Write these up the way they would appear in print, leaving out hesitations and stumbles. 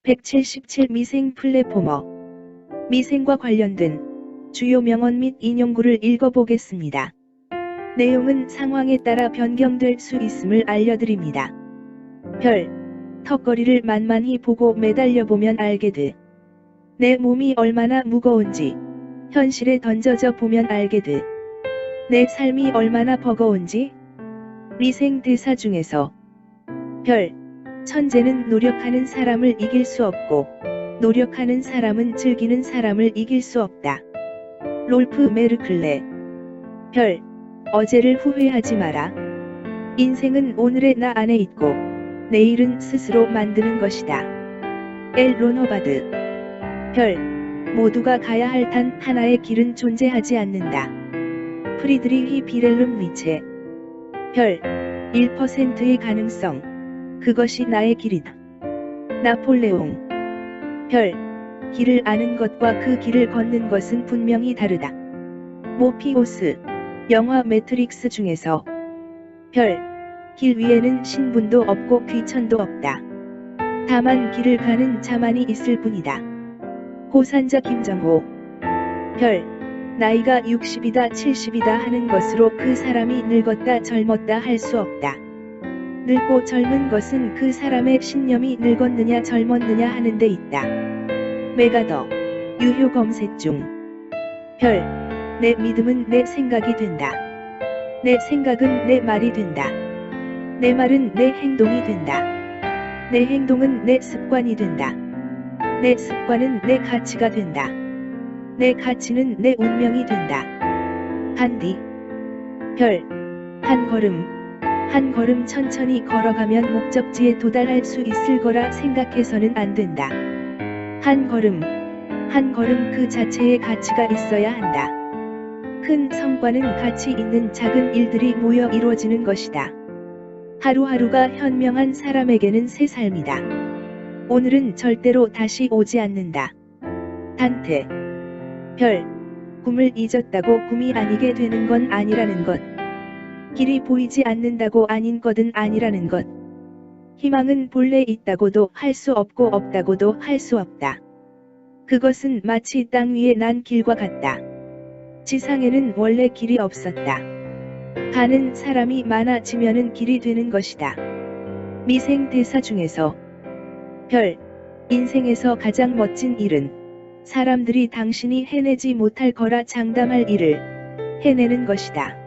177 미생 플랫포머. 미생과 관련된 주요 명언 및 인용구를 읽어보겠습니다. 내용은 상황에 따라 변경될 수 있음을 알려드립니다. 별, 턱걸이를 만만히 보고 매달려보면 알게 돼. 내 몸이 얼마나 무거운지 현실에 던져져 보면 알게 돼. 내 삶이 얼마나 버거운지. 미생 대사 중에서 별, 천재는 노력하는 사람을 이길 수 없고 노력하는 사람은 즐기는 사람을 이길 수 없다. 롤프 메르클레. 별, 어제를 후회하지 마라. 인생은 오늘의 나 안에 있고 내일은 스스로 만드는 것이다. 엘 로너바드. 별, 모두가 가야 할 단 하나의 길은 존재하지 않는다. 프리드리히 비렐름 니체. 별, 1%의 가능성. 그것이 나의 길이다. 나폴레옹. 별, 길을 아는 것과 그 길을 걷는 것은 분명히 다르다. 모피오스. 영화 매트릭스 중에서 별, 길 위에는 신분도 없고 귀천도 없다. 다만 길을 가는 자만이 있을 뿐이다. 고산자 김정호. 별, 나이가 60이다 70이다 하는 것으로 그 사람이 늙었다 젊었다 할 수 없다. 늙고 젊은 것은 그 사람의 신념이 늙었느냐 젊었느냐 하는 데 있다. 메가더. 유효 검색 중. 별, 내 믿음은 내 생각이 된다. 내 생각은 내 말이 된다. 내 말은 내 행동이 된다. 내 행동은 내 습관이 된다. 내 습관은 내 가치가 된다. 내 가치는 내 운명이 된다. 한디. 별, 한 걸음 천천히 걸어가면 목적지에 도달할 수 있을 거라 생각해서는 안 된다. 한 걸음 그 자체의 가치가 있어야 한다. 큰 성과는 가치 있는 작은 일들이 모여 이루어지는 것이다. 하루하루가 현명한 사람에게는 새 삶이다. 오늘은 절대로 다시 오지 않는다. 단테. 별, 꿈을 잊었다고 꿈이 아니게 되는 건 아니라는 것. 길이 보이지 않는다고 아닌 것은 아니라는 것. 희망은 본래 있다고도 할 수 없고 없다고도 할 수 없다. 그것은 마치 땅 위에 난 길과 같다. 지상에는 원래 길이 없었다. 가는 사람이 많아지면은 길이 되는 것이다. 미생 대사 중에서 별, 인생에서 가장 멋진 일은 사람들이 당신이 해내지 못할 거라 장담할 일을 해내는 것이다.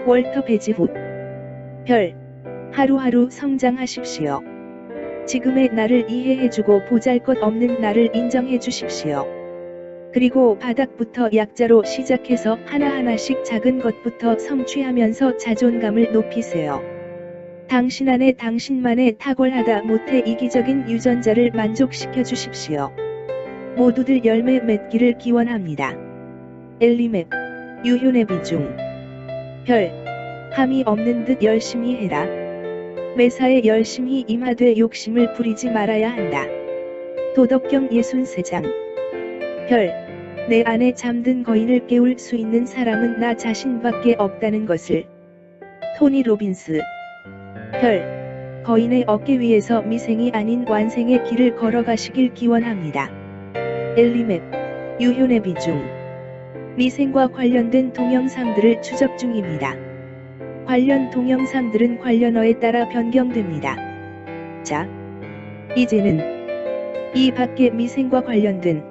월터 베지훗. 별, 하루하루 성장하십시오. 지금의 나를 이해해주고 보잘것없는 나를 인정해 주십시오. 그리고 바닥부터 약자로 시작해서 하나하나씩 작은 것부터 성취하면서 자존감을 높이세요. 당신 안에 당신만의 탁월하다 못해 이기적인 유전자를 만족시켜 주십시오. 모두들 열매 맺기를 기원합니다. 엘리맵. 유효의 비중. 별, 함이 없는 듯 열심히 해라. 매사에 열심히 임하되 욕심을 부리지 말아야 한다. 도덕경 63장. 별, 내 안에 잠든 거인을 깨울 수 있는 사람은 나 자신밖에 없다는 것을. 토니 로빈스. 별, 거인의 어깨 위에서 미생이 아닌 완생의 길을 걸어가시길 기원합니다. 엘리맵. 유효의 비중. 미생과 관련된 동영상들을 추적 중입니다. 관련 동영상들은 관련어에 따라 변경됩니다. 자, 이제는 이 밖에 미생과 관련된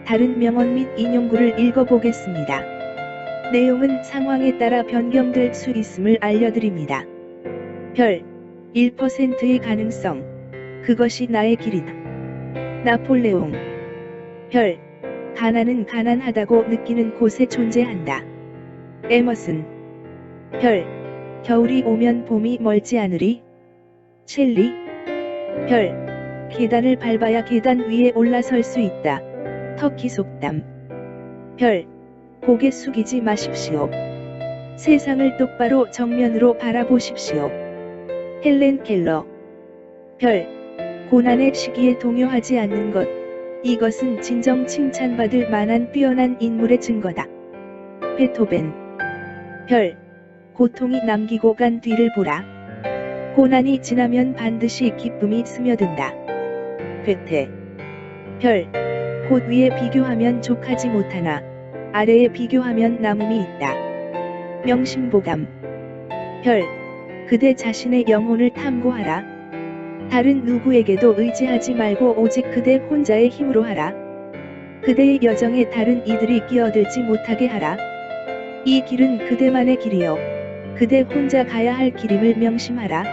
다른 명언 및 인용구를 읽어보겠습니다. 내용은 상황에 따라 변경될 수 있음을 알려드립니다. 별, 1%의 가능성. 그것이 나의 길이다. 나폴레옹. 별, 가난은 가난하다고 느끼는 곳에 존재한다. 에머슨. 별, 겨울이 오면 봄이 멀지 않으리. 첼리. 별, 계단을 밟아야 계단 위에 올라설 수 있다. 터키 속담. 별, 고개 숙이지 마십시오. 세상을 똑바로 정면으로 바라보십시오. 헬렌 켈러. 별, 고난의 시기에 동요하지 않는 것. 이것은 진정 칭찬받을 만한 뛰어난 인물의 증거다. 베토벤. 별, 고통이 남기고 간 뒤를 보라. 고난이 지나면 반드시 기쁨이 스며든다. 괴테. 별. 곳 위에 비교하면 족하지 못하나 아래에 비교하면 남음이 있다. 명심보감. 별. 그대 자신의 영혼을 탐구하라. 다른 누구에게도 의지하지 말고 오직 그대 혼자의 힘으로 하라. 그대의 여정에 다른 이들이 끼어들지 못하게 하라. 이 길은 그대만의 길이요. 그대 혼자 가야 할 길임을 명심하라.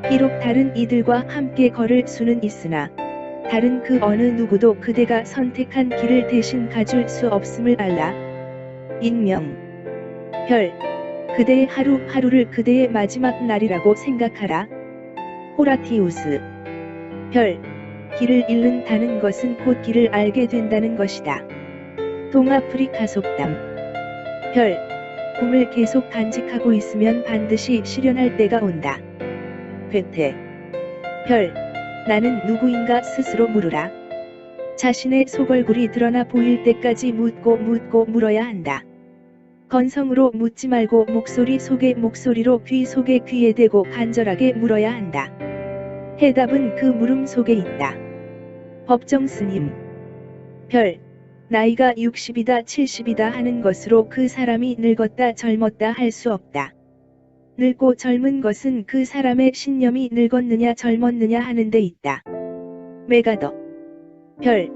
비록 다른 이들과 함께 걸을 수는 있으나 다른 그 어느 누구도 그대가 선택한 길을 대신 가줄 수 없음을 알라. 인명. 별. 그대의 하루하루를 그대의 마지막 날이라고 생각하라. 호라티우스. 별. 길을 잃는다는 것은 곧 길을 알게 된다는 것이다. 동아프리카 속담. 별. 꿈을 계속 간직하고 있으면 반드시 실현할 때가 온다. 괴테. 별. 나는 누구인가 스스로 물으라. 자신의 속얼굴이 드러나 보일 때까지 묻고 물어야 한다. 건성으로 묻지 말고 목소리 속에 목소리로 귀 속에 귀에 대고 간절하게 물어야 한다. 해답은 그 물음 속에 있다. 법정 스님. 별. 나이가 60이다 70이다 하는 것으로 그 사람이 늙었다 젊었다 할 수 없다. 늙고 젊은 것은 그 사람의 신념이 늙었느냐 젊었느냐 하는 데 있다. 메가더. 별.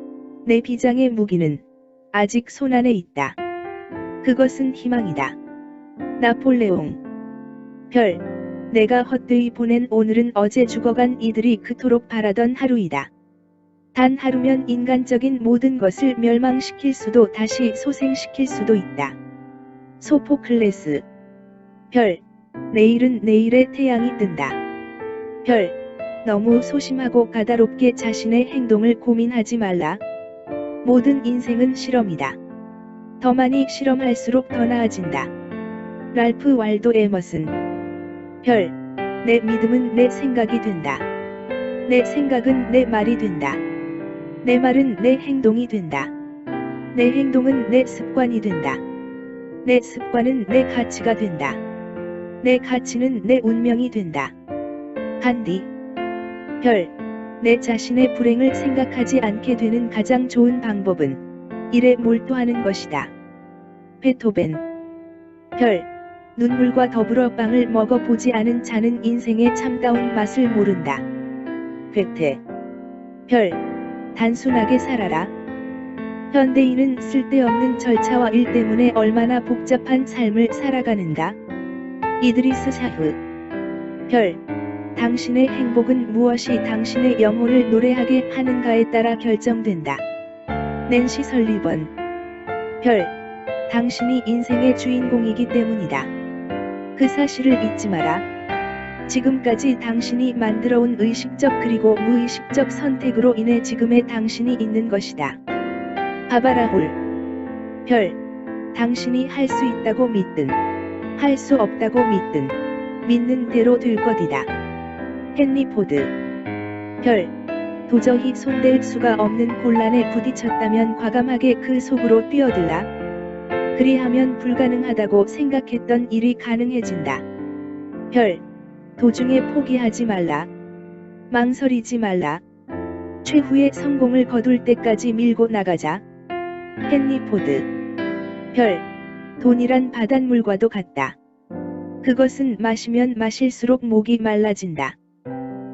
내 비장의 무기는 아직 손안에 있다. 그것은 희망이다. 나폴레옹. 별. 내가 헛되이 보낸 오늘은 어제 죽어간 이들이 그토록 바라던 하루이다. 단 하루면 인간적인 모든 것을 멸망시킬 수도 다시 소생시킬 수도 있다. 소포클레스. 별. 내일은 내일의 태양이 뜬다. 별. 너무 소심하고 까다롭게 자신의 행동을 고민하지 말라. 모든 인생은 실험이다. 더 많이 실험할수록 더 나아진다. 랄프 waldo 에머슨. 별. 내 믿음은 내 생각이 된다. 내 생각은 내 말이 된다. 내 말은 내 행동이 된다. 내 행동은 내 습관이 된다. 내 습관은 내 가치가 된다. 내 가치는 내 운명이 된다. 간디. 별. 내 자신의 불행을 생각하지 않게 되는 가장 좋은 방법은 일에 몰두하는 것이다. 베토벤. 별. 눈물과 더불어 빵을 먹어보지 않은 자는 인생의 참다운 맛을 모른다. 괴테. 별. 단순하게 살아라. 현대인은 쓸데없는 절차와 일 때문에 얼마나 복잡한 삶을 살아가는가. 이드리스 샤흐. 별. 당신의 행복은 무엇이 당신의 영혼을 노래하게 하는가에 따라 결정된다. 낸시 설리번. 별. 당신이 인생의 주인공이기 때문이다. 그 사실을 잊지 마라. 지금까지 당신이 만들어온 의식적 그리고 무의식적 선택으로 인해 지금의 당신이 있는 것이다. 바바라 홀. 별. 당신이 할 수 있다고 믿든 할 수 없다고 믿든 믿는 대로 될 것이다. 헨리 포드. 별. 도저히 손댈 수가 없는 곤란에 부딪혔다면 과감하게 그 속으로 뛰어들라. 그리하면 불가능하다고 생각했던 일이 가능해진다. 별. 도중에 포기하지 말라. 망설이지 말라. 최후의 성공을 거둘 때까지 밀고 나가자. 헨리 포드. 별. 돈이란 바닷물과도 같다. 그것은 마시면 마실수록 목이 말라진다.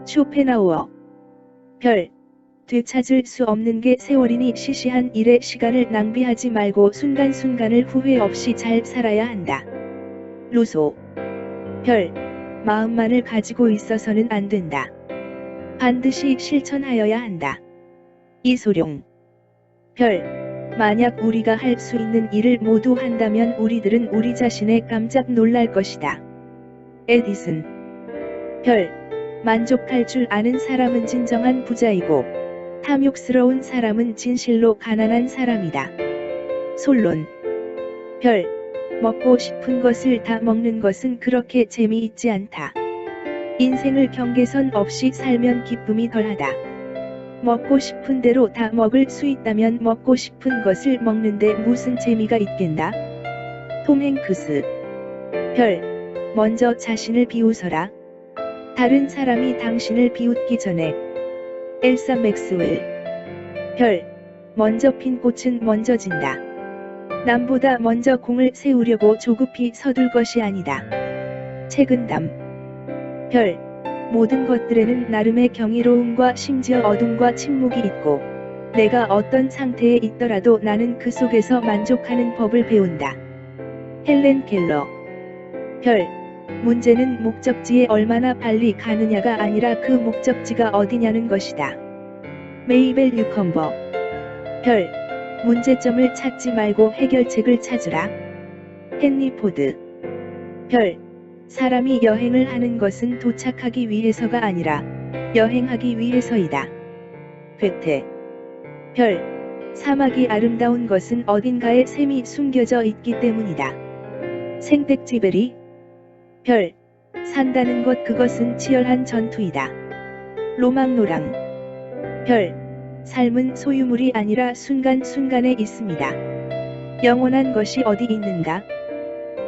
쇼펜하우어. 별. 되찾을 수 없는 게 세월이니 시시한 일에 시간을 낭비하지 말고 순간순간을 후회 없이 잘 살아야 한다. 루소. 별. 마음만을 가지고 있어서는 안 된다. 반드시 실천하여야 한다. 이소룡. 별. 만약 우리가 할 수 있는 일을 모두 한다면 우리들은 우리 자신에 깜짝 놀랄 것이다. 에디슨. 별. 만족할 줄 아는 사람은 진정한 부자이고 탐욕스러운 사람은 진실로 가난한 사람이다. 솔론. 별. 먹고 싶은 것을 다 먹는 것은 그렇게 재미있지 않다. 인생을 경계선 없이 살면 기쁨이 덜하다. 먹고 싶은 대로 다 먹을 수 있다면 먹고 싶은 것을 먹는데 무슨 재미가 있겠나? 톰 행크스. 별. 먼저 자신을 비웃어라. 다른 사람이 당신을 비웃기 전에 엘사 맥스웰. 별. 먼저 핀 꽃은 먼저 진다. 남보다 먼저 공을 세우려고 조급히 서둘 것이 아니다. 책은담. 별. 모든 것들에는 나름의 경이로움과 심지어 어둠과 침묵이 있고, 내가 어떤 상태에 있더라도 나는 그 속에서 만족하는 법을 배운다. 헬렌 켈러. 별. 문제는 목적지에 얼마나 빨리 가느냐가 아니라 그 목적지가 어디냐는 것이다. 메이벨 유컴버. 별. 문제점을 찾지 말고 해결책을 찾으라. 헨리 포드. 별. 사람이 여행을 하는 것은 도착하기 위해서가 아니라 여행하기 위해서이다. 괴테. 별. 사막이 아름다운 것은 어딘가에 샘이 숨겨져 있기 때문이다. 생텍쥐베리. 별. 산다는 것 그것은 치열한 전투이다. 로망노랑. 별. 삶은 소유물이 아니라 순간순간에 있습니다. 영원한 것이 어디 있는가?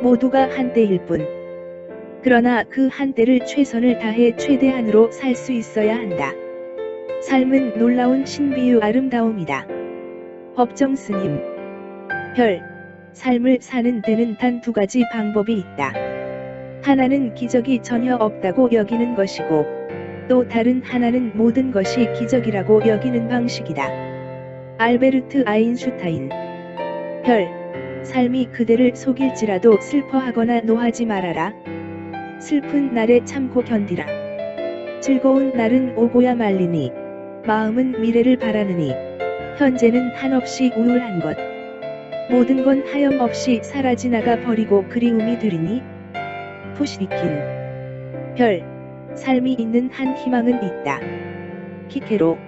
모두가 한때일 뿐. 그러나 그 한때를 최선을 다해 최대한으로 살 수 있어야 한다. 삶은 놀라운 신비유 아름다움이다. 법정 스님. 별. 삶을 사는 데는 단 두 가지 방법이 있다. 하나는 기적이 전혀 없다고 여기는 것이고, 또 다른 하나는 모든 것이 기적이라고 여기는 방식이다. 알베르트 아인슈타인. 별. 삶이 그대를 속일지라도 슬퍼하거나 노하지 말아라. 슬픈 날에 참고 견디라. 즐거운 날은 오고야 말리니, 마음은 미래를 바라느니, 현재는 한없이 우울한 것. 모든 건 하염없이 사라지나가 버리고 그리움이 되리니. 푸시킨. 별. 삶이 있는 한 희망은 있다. 키케로.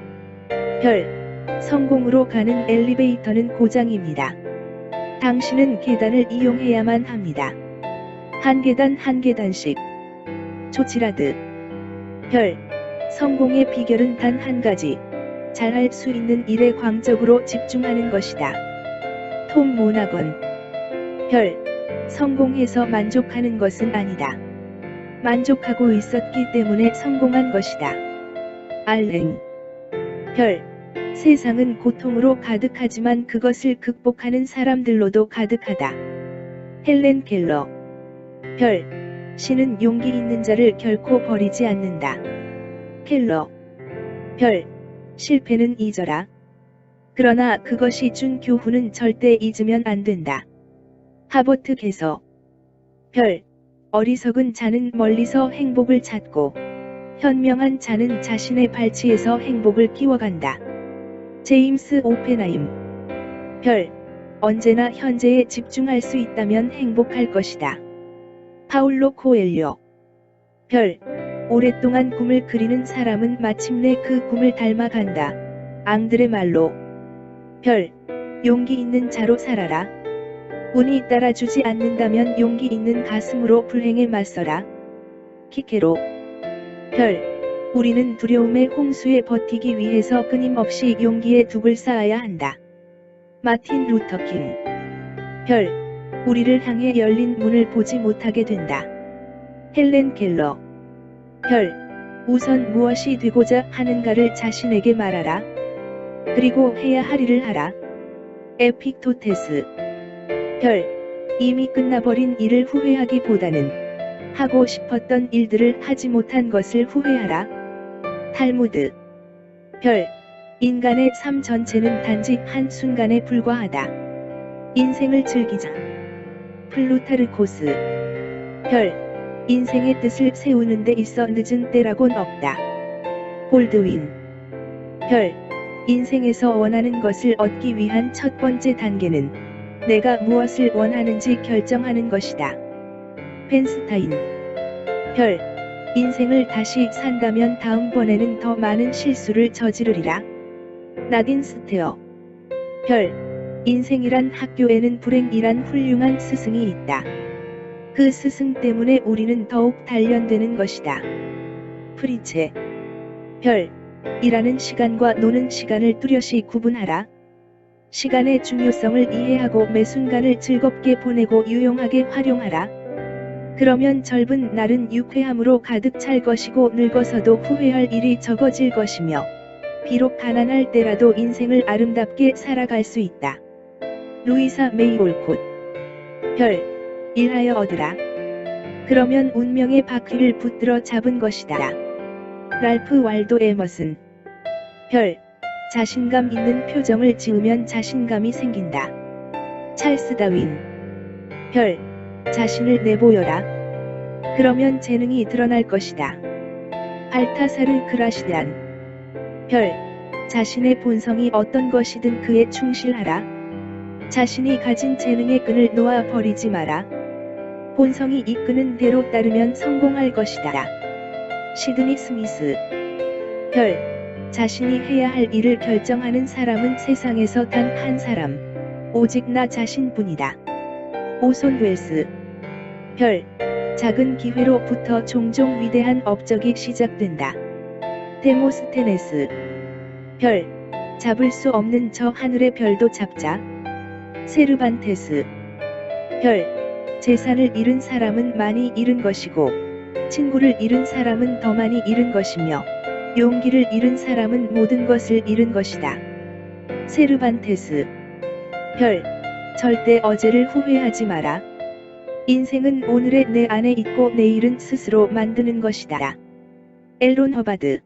별. 성공으로 가는 엘리베이터는 고장입니다. 당신은 계단을 이용해야만 합니다. 한 계단 한 계단씩. 조치라드. 별. 성공의 비결은 단 한 가지. 잘할 수 있는 일에 광적으로 집중하는 것이다. 톰 모나건. 별. 성공해서 만족하는 것은 아니다. 만족하고 있었기 때문에 성공한 것이다. 알랭. 별. 세상은 고통으로 가득하지만 그것을 극복하는 사람들로도 가득하다. 헬렌 켈러. 별. 신은 용기 있는 자를 결코 버리지 않는다. 켈러. 별. 실패는 잊어라. 그러나 그것이 준 교훈은 절대 잊으면 안 된다. 하버트 개서. 별. 어리석은 자는 멀리서 행복을 찾고, 현명한 자는 자신의 발치에서 행복을 키워간다. 제임스 오펜하임. 별. 언제나 현재에 집중할 수 있다면 행복할 것이다. 파울로 코엘료. 별. 오랫동안 꿈을 그리는 사람은 마침내 그 꿈을 닮아간다. 앙드레 말로. 별. 용기 있는 자로 살아라. 운이 따라주지 않는다면 용기 있는 가슴으로 불행에 맞서라. 키케로. 별. 우리는 두려움의 홍수에 버티기 위해서 끊임없이 용기의 둑을 쌓아야 한다. 마틴 루터킹. 별. 우리를 향해 열린 문을 보지 못하게 된다. 헬렌 켈러. 별. 우선 무엇이 되고자 하는가를 자신에게 말하라. 그리고 해야 할 일을 하라. 에픽토테스. 별. 이미 끝나버린 일을 후회하기보다는 하고 싶었던 일들을 하지 못한 것을 후회하라. 탈무드. 별. 인간의 삶 전체는 단지 한순간에 불과하다. 인생을 즐기자. 플루타르코스. 별. 인생의 뜻을 세우는 데 있어 늦은 때라곤 없다. 볼드윈. 별. 인생에서 원하는 것을 얻기 위한 첫 번째 단계는 내가 무엇을 원하는지 결정하는 것이다. 펜스타인. 별. 인생을 다시 산다면 다음번에는 더 많은 실수를 저지르리라. 나딘 스테어. 별. 인생이란 학교에는 불행이란 훌륭한 스승이 있다. 그 스승 때문에 우리는 더욱 단련되는 것이다. 프리체. 별. 일하는 시간과 노는 시간을 뚜렷이 구분하라. 시간의 중요성을 이해하고 매 순간을 즐겁게 보내고 유용하게 활용하라. 그러면 젊은 날은 유쾌함으로 가득 찰 것이고 늙어서도 후회할 일이 적어질 것이며 비록 가난할 때라도 인생을 아름답게 살아갈 수 있다. 루이사 메이 올콧. 별. 일하여 얻으라. 그러면 운명의 바퀴를 붙들어 잡은 것이다. 랄프 waldo 에머슨. 별. 자신감 있는 표정을 지으면 자신감이 생긴다. 찰스 다윈. 별. 자신을 내보여라. 그러면 재능이 드러날 것이다. 발타사르 그라시안. 별. 자신의 본성이 어떤 것이든 그에 충실하라. 자신이 가진 재능의 끈을 놓아 버리지 마라. 본성이 이끄는 대로 따르면 성공할 것이다. 시드니 스미스. 별. 자신이 해야 할 일을 결정하는 사람은 세상에서 단 한 사람, 오직 나 자신뿐이다. 오손 웰스. 별. 작은 기회로부터 종종 위대한 업적이 시작된다. 데모스테네스. 별. 잡을 수 없는 저 하늘의 별도 잡자. 세르반테스. 별. 재산을 잃은 사람은 많이 잃은 것이고, 친구를 잃은 사람은 더 많이 잃은 것이며, 용기를 잃은 사람은 모든 것을 잃은 것이다. 세르반테스. 별. 절대 어제를 후회하지 마라. 인생은 오늘의 내 안에 있고 내일은 스스로 만드는 것이다. 엘론 허바드.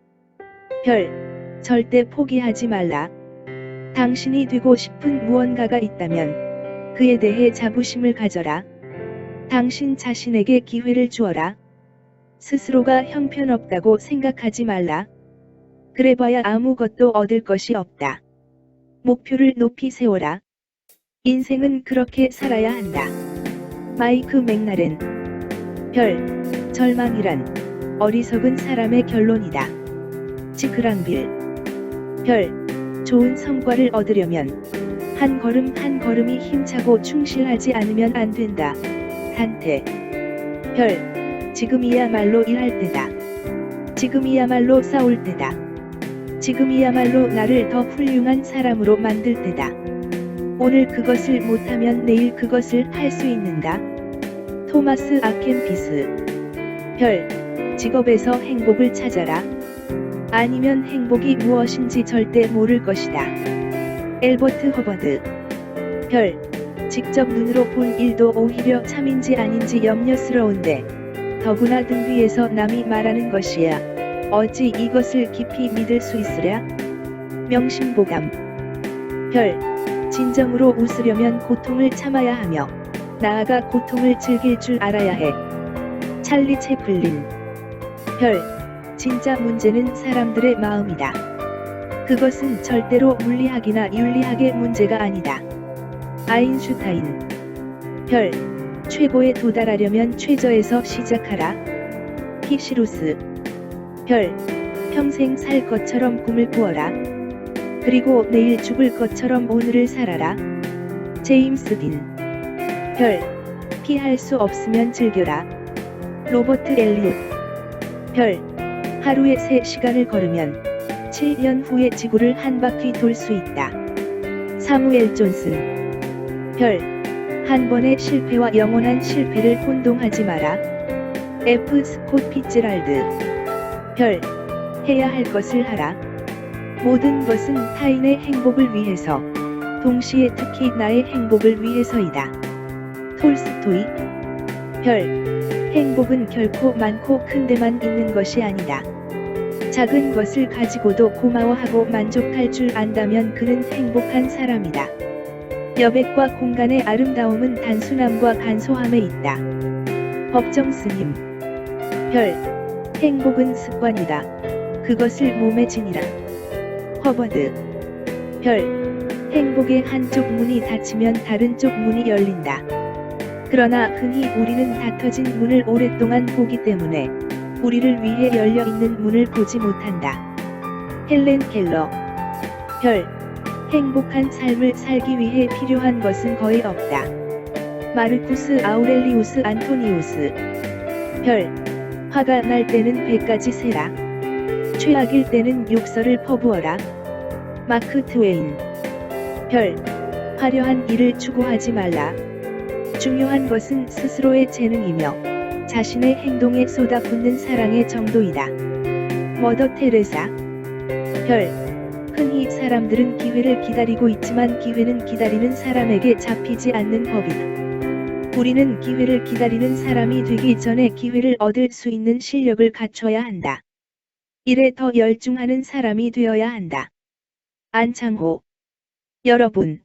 별. 절대 포기하지 말라. 당신이 되고 싶은 무언가가 있다면 그에 대해 자부심을 가져라. 당신 자신에게 기회를 주어라. 스스로가 형편없다고 생각하지 말라. 그래봐야 아무것도 얻을 것이 없다. 목표를 높이 세워라. 인생은 그렇게 살아야 한다. 마이크 맥나렌. 별. 절망이란 어리석은 사람의 결론이다. 지크랑빌. 별. 좋은 성과를 얻으려면 한 걸음 한 걸음이 힘차고 충실하지 않으면 안 된다. 단테. 별. 지금이야말로 일할 때다. 지금이야말로 싸울 때다. 지금이야말로 나를 더 훌륭한 사람으로 만들 때다. 오늘 그것을 못하면 내일 그것을 할 수 있는가? 토마스 아켄피스. 별. 직업에서 행복을 찾아라. 아니면 행복이 무엇인지 절대 모를 것이다. 엘버트 허버드. 별. 직접 눈으로 본 일도 오히려 참인지 아닌지 염려스러운데 더구나 등 뒤에서 남이 말하는 것이야. 어찌 이것을 깊이 믿을 수 있으랴? 명심보감. 별. 진정으로 웃으려면 고통을 참아야 하며 나아가 고통을 즐길 줄 알아야 해. 찰리 채플린. 별. 진짜 문제는 사람들의 마음이다. 그것은 절대로 물리학이나 윤리학의 문제가 아니다. 아인슈타인. 별. 최고에 도달하려면 최저에서 시작하라. 히시루스. 별. 평생 살 것처럼 꿈을 꾸어라. 그리고 내일 죽을 것처럼 오늘을 살아라. 제임스 딘. 별. 피할 수 없으면 즐겨라. 로버트 엘리엇. 별. 하루에 3시간을 걸으면 7년 후에 지구를 한 바퀴 돌 수 있다. 사무엘 존슨. 별. 한 번의 실패와 영원한 실패를 혼동하지 마라. F. 스콧 피츠랄드. 별. 해야 할 것을 하라. 모든 것은 타인의 행복을 위해서, 동시에 특히 나의 행복을 위해서이다. 톨스토이. 별. 행복은 결코 많고 큰 데만 있는 것이 아니다. 작은 것을 가지고도 고마워하고 만족할 줄 안다면 그는 행복한 사람이다. 여백과 공간의 아름다움은 단순함과 간소함에 있다. 법정 스님. 별. 행복은 습관이다. 그것을 몸에 지니라. 허버드. 별. 행복의 한쪽 문이 닫히면 다른 쪽 문이 열린다. 그러나 흔히 우리는 닫혀진 문을 오랫동안 보기 때문에 우리를 위해 열려있는 문을 보지 못한다. 헬렌 켈러. 별. 행복한 삶을 살기 위해 필요한 것은 거의 없다. 마르쿠스 아우렐리우스 안토니우스. 별. 화가 날 때는 100까지 세라. 최악일 때는 욕설을 퍼부어라. 마크 트웨인. 별. 화려한 일을 추구하지 말라. 중요한 것은 스스로의 재능이며 자신의 행동에 쏟아붓는 사랑의 정도이다. 머더 테레사. 별. 흔히 사람들은 기회를 기다리고 있지만 기회는 기다리는 사람에게 잡히지 않는 법이다. 우리는 기회를 기다리는 사람이 되기 전에 기회를 얻을 수 있는 실력을 갖춰야 한다. 일에 더 열중하는 사람이 되어야 한다. 안창호. 여러분,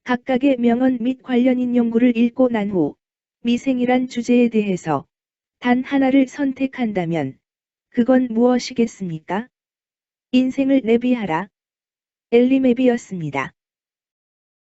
각각의 명언 및 관련 인용구를 읽고 난 후 미생이란 주제에 대해서 단 하나를 선택한다면 그건 무엇이겠습니까? 인생을 내비하라. 엘리메비였습니다.